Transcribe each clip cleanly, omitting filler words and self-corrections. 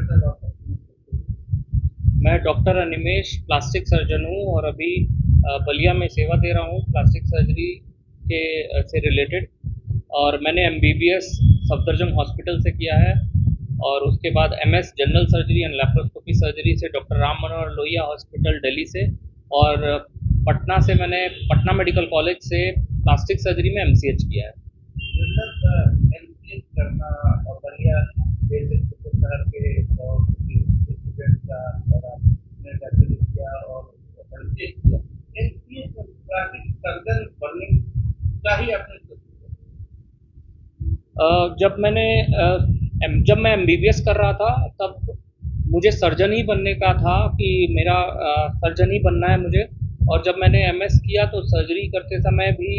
Sir आप अपनी। मैं डॉक्टर अनिमेश प्लास्टिक सर्जन हूँ और अभी बलिया में सेवा दे रहा हूँ प्लास्टिक सर्जरी के से रिलेटेड। और मैंने एमबीबीएस सफदरजंग हॉस्पिटल से किया है और उसके बाद MS general surgery and laparoscopy surgery से डॉक्टर राम मनोहर लोहिया हॉस्पिटल दिल्ली से। और पटना से मैंने पटना मेडिकल कॉलेज से प्लास्टिक सर्जरी में एमसीएच किया है। तो सर एमबीबीएस करना और बढ़िया जैसे छोटे शहर के और स्टूडेंट का और आपने ग्रेजुएट किया और एमसीए किया। एमसीए में प्लास्टिक सर्जन बनने का ही आपने सोचा? जब मैं एमबीबीएस कर रहा था तब मुझे सर्जन ही बनने का था कि मेरा सर्जन ही बनना है मुझे। और जब मैंने एमएस किया तो सर्जरी करते समय भी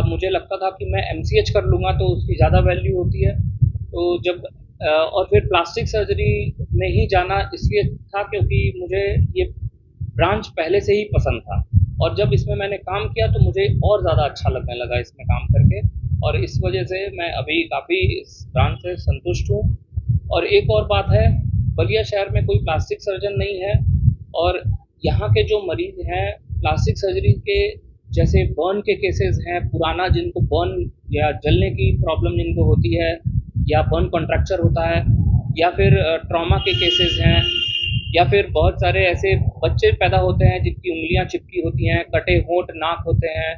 मुझे लगता था कि मैं एमसीएच कर लूँगा तो उसकी ज़्यादा वैल्यू होती है। तो और फिर प्लास्टिक सर्जरी में ही जाना इसलिए था क्योंकि मुझे ये ब्रांच पहले से ही पसंद था। और जब इसमें मैंने काम किया तो मुझे और ज़्यादा अच्छा लगने लगा इसमें काम करके। और इस वजह से मैं अभी काफ़ी इस ब्रांच से संतुष्ट हूँ। और एक और बात है, बलिया शहर में कोई प्लास्टिक सर्जन नहीं है। और यहाँ के जो मरीज हैं प्लास्टिक सर्जरी के, जैसे बर्न के केसेस हैं, पुराना जिनको बर्न या जलने की प्रॉब्लम जिनको होती है या बर्न कॉन्ट्रैक्चर होता है, या फिर ट्रॉमा के केसेस हैं, या फिर बहुत सारे ऐसे बच्चे पैदा होते हैं जिनकी उंगलियां चिपकी होती हैं, कटे होंठ नाक होते हैं।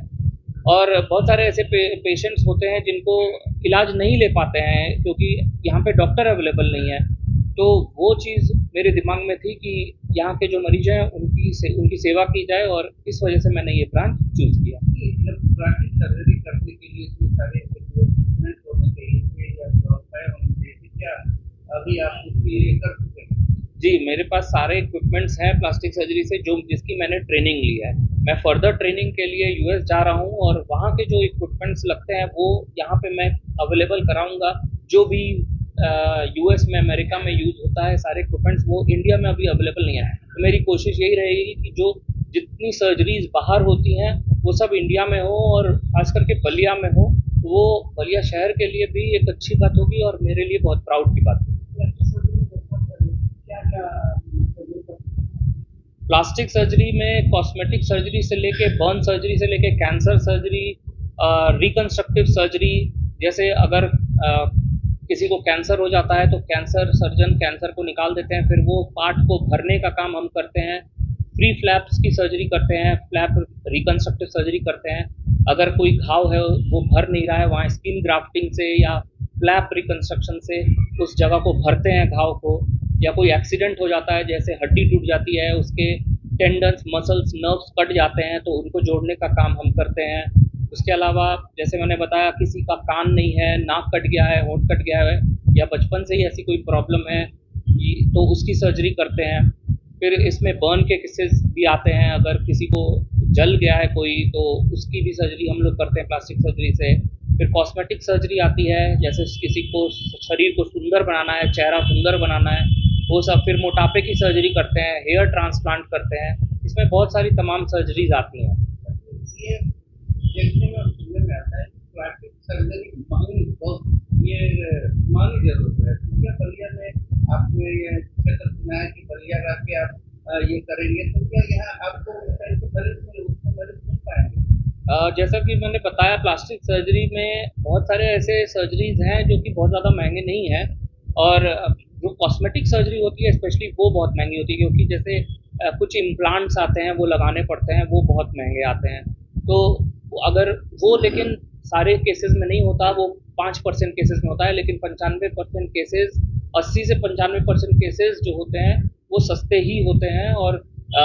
और बहुत सारे ऐसे पेशेंट्स होते हैं जिनको इलाज नहीं ले पाते हैं क्योंकि यहाँ पे डॉक्टर अवेलेबल नहीं है। तो वो चीज़ मेरे दिमाग में थी कि यहाँ के जो मरीज हैं उनकी सेवा की जाए, और इस वजह से मैंने ये ब्रांच चूज़ किया। कि जब प्लास्टिक सर्जरी करने के लिए इतने सारे इक्विपमेंट होने चाहिए या व्यवस्थाएं होनी चाहिए, क्या अभी आप उसके लिए कर चुके हैं? जी, मेरे पास सारे इक्विपमेंट्स हैं प्लास्टिक सर्जरी से जो जिसकी मैंने ट्रेनिंग ली है। मैं फर्दर ट्रेनिंग के लिए यूएस जा रहा हूँ और वहाँ के जो इक्विपमेंट्स लगते हैं वो यहाँ पे मैं अवेलेबल कराऊंगा। जो भी यूएस में अमेरिका में यूज़ होता है सारे इक्विपमेंट्स वो इंडिया में अभी अवेलेबल नहीं है। तो मेरी कोशिश यही रहेगी कि जो जितनी सर्जरीज बाहर होती हैं वो सब इंडिया में हो और खास करके बलिया में हो। तो वो बलिया शहर के लिए भी एक अच्छी बात होगी और मेरे लिए बहुत प्राउड की बात होगी। प्लास्टिक सर्जरी में क्या क्या सर्जरी करते प्लास्टिक सर्जरी में कॉस्मेटिक सर्जरी से लेके बर्न सर्जरी से लेके कैंसर सर्जरी, रिकंस्ट्रक्टिव सर्जरी। जैसे अगर किसी को कैंसर हो जाता है तो कैंसर सर्जन कैंसर को निकाल देते हैं, फिर वो पार्ट को भरने का काम हम करते हैं। फ्री फ्लैप्स की सर्जरी करते हैं, फ्लैप रिकंस्ट्रक्टिव सर्जरी करते हैं। अगर कोई घाव है वो भर नहीं रहा है, वहाँ स्किन ग्राफ्टिंग से या फ्लैप रिकंस्ट्रक्शन से उस जगह को भरते हैं घाव को। या कोई एक्सीडेंट हो जाता है जैसे हड्डी टूट जाती है, उसके टेंडन्स मसल्स नर्व्स कट जाते हैं तो उनको जोड़ने का काम हम करते हैं। उसके अलावा जैसे मैंने बताया किसी का कान नहीं है, नाक कट गया है, होंठ कट गया है, या बचपन से ही ऐसी कोई प्रॉब्लम है तो उसकी सर्जरी करते हैं। फिर इसमें बर्न के केसेस भी आते हैं, अगर किसी को जल गया है कोई तो उसकी भी सर्जरी हम लोग करते हैं प्लास्टिक सर्जरी से। फिर कॉस्मेटिक सर्जरी आती है, जैसे किसी को शरीर को सुंदर बनाना है, चेहरा सुंदर बनाना है, वो सब। फिर मोटापे की सर्जरी करते हैं, हेयर ट्रांसप्लांट करते हैं। इसमें बहुत सारी तमाम सर्जरीज आती हैं। हैं? ये देखने में और सुनने में आता है कि प्लास्टिक सर्जरी महंगी बहुत, ये महंगी जरूरत है। तो क्या बलिया में आपने ये क्षेत्र सुना है कि बलिया रह के आप ये करेंगे, तो क्या यहाँ आपको उस टाइप के मरीज उसमें मरीज मिल पाएंगे? जैसा कि मैंने बताया प्लास्टिक सर्जरी में बहुत सारे ऐसे सर्जरीज हैं जो कि बहुत ज़्यादा महंगे नहीं हैं। और जो कॉस्मेटिक सर्जरी होती है स्पेशली वो बहुत महंगी होती है क्योंकि जैसे कुछ इम्प्लांट्स आते हैं वो लगाने पड़ते हैं, वो बहुत महंगे आते हैं। तो अगर वो लेकिन सारे केसेस में नहीं होता, वो 5% केसेस में होता है, लेकिन 95% केसेस, 80 से 95% केसेस जो होते हैं वो सस्ते ही होते हैं। और अ,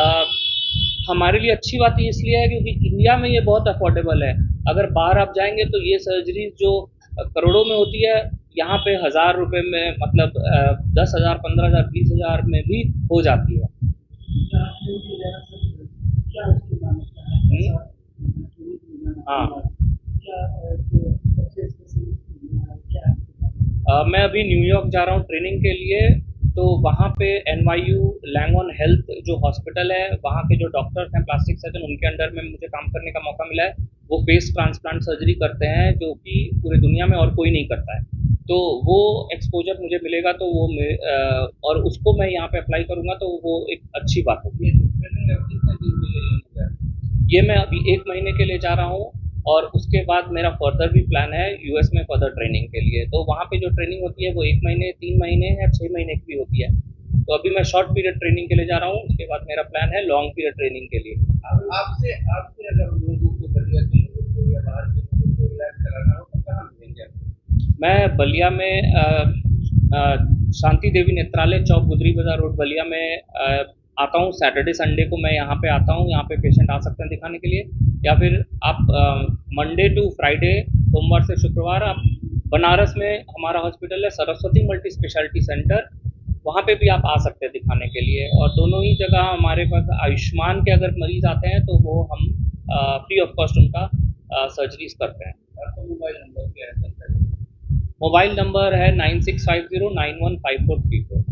हमारे लिए अच्छी बात ये इसलिए है क्योंकि इंडिया में ये बहुत अफोर्डेबल है। अगर बाहर आप जाएंगे तो ये सर्जरी जो करोड़ों में होती है, यहाँ पे 1000 रुपये में, मतलब 10,000 15,000 20,000 में भी हो जाती है। क्या आपकी वजह से क्या उसकी मान्यता है? हम्म, ऐसा टूरिस्ट में जाना के हाँ। बाद क्या जो सबसे स्पेशलिस्ट क्या है? मैं अभी न्यूयॉर्क जा रहा हूँ ट्रेनिंग के लिए। तो वहाँ पे NYU लैंगऑन हेल्थ जो हॉस्पिटल है, वहाँ के जो डॉक्टर्स हैं प्लास्टिक सर्जन, उनके अंडर में मुझे काम करने का मौका मिला है। वो फेस ट्रांसप्लांट सर्जरी करते हैं जो कि पूरे दुनिया में और कोई नहीं करता है। तो वो एक्सपोजर मुझे मिलेगा तो और उसको मैं यहाँ पे अप्लाई करूँगा तो वो एक अच्छी बात होगी। ये ट्रेनिंग अब कितने दिन के लिए लेने जा रहे हैं? ये मैं अभी 1 महीने के लिए जा रहा हूँ और उसके बाद मेरा फर्दर भी प्लान है यूएस में फर्दर ट्रेनिंग के लिए। तो वहाँ पे जो ट्रेनिंग होती है वो 1 महीने, 3 महीने या 6 महीने की भी होती है। तो अभी मैं शॉर्ट पीरियड ट्रेनिंग के लिए जा रहा हूँ, उसके बाद मेरा प्लान है लॉन्ग पीरियड ट्रेनिंग के लिए। आपसे आपसे अगर लोगों को, बलिया के लोगों को या बाहर के लोगों को इलाज कराना हो तो कहाँ मिलेंगे आप? मैं बलिया में शांति देवी नेत्रालय चौक, गुदरी बाजार रोड, बलिया में आता हूँ। सैटरडे संडे को मैं यहाँ पे आता हूँ। यहाँ पे पेशेंट आ सकते हैं दिखाने के लिए, या फिर आप मंडे टू फ्राइडे, सोमवार से शुक्रवार आप बनारस में हमारा हॉस्पिटल है सरस्वती मल्टी स्पेशलिटी सेंटर, वहाँ पे भी आप आ सकते हैं दिखाने के लिए। और दोनों ही जगह हमारे पास आयुष्मान के अगर मरीज आते हैं तो वो हम फ्री ऑफ कॉस्ट उनका सर्जरीज करते हैं। आपका मोबाइल नंबर क्या है? मोबाइल नंबर है 9650915434।